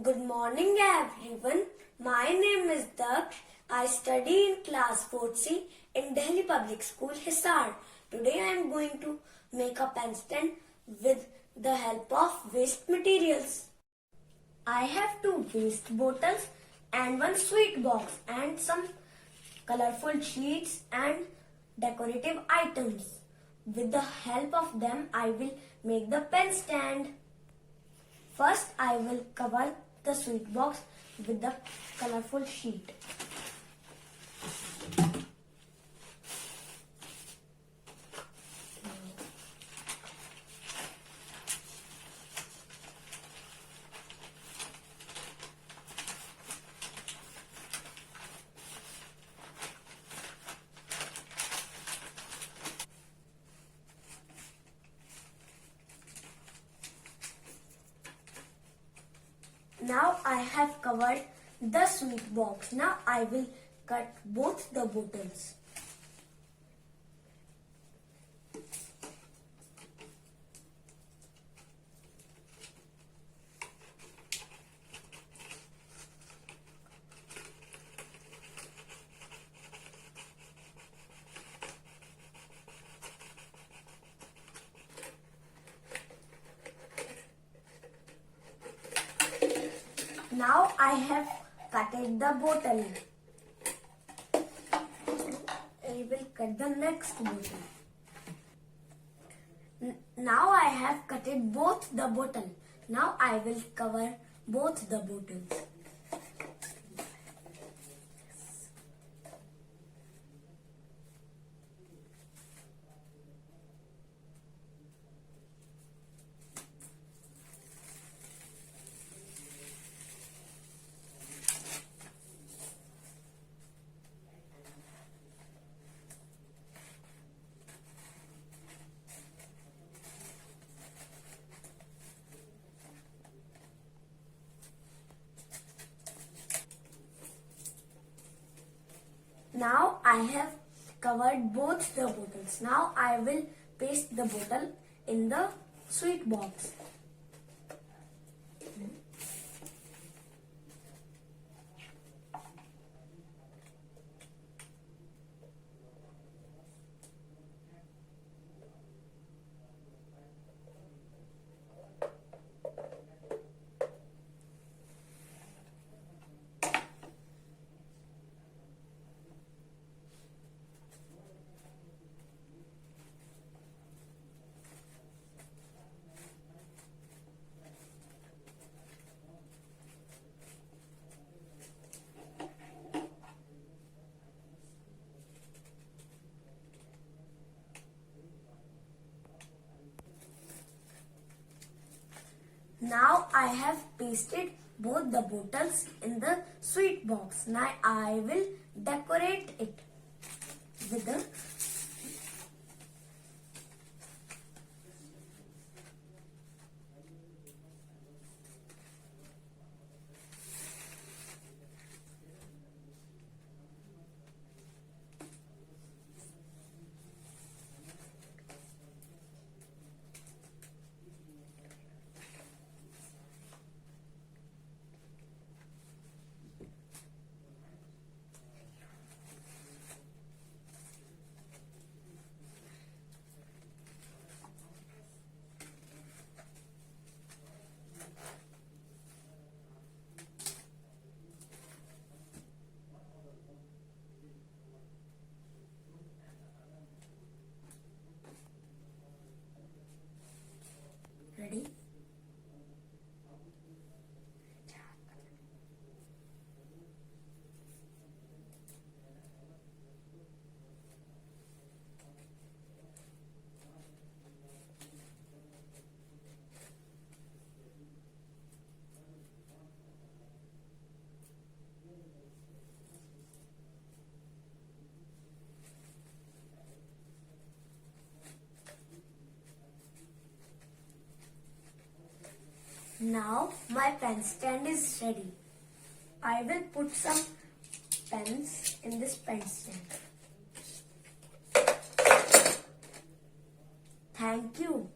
Good morning everyone. My name is Daksh. I study in class 4C in Delhi Public School, Hisar. Today I am going to make a pen stand with the help of waste materials. I have 2 waste bottles and 1 sweet box and some colorful sheets and decorative items. With the help of them, I will make the pen stand. First, I will cover the sweet box with the colorful sheet. Now I have covered the sweet box. Now I will cut both the bottles. Now I have cutted the bottle. I will cut the next bottle. Now I have cutted both the bottle. Now I will cover both the bottles. Now I have covered both the bottles. Now I will paste the bottle in the sweet box. Now I have pasted both the bottles in the sweet box. Now I will decorate it with the ready. Now my pen stand is ready. I will put some pens in this pen stand. Thank you.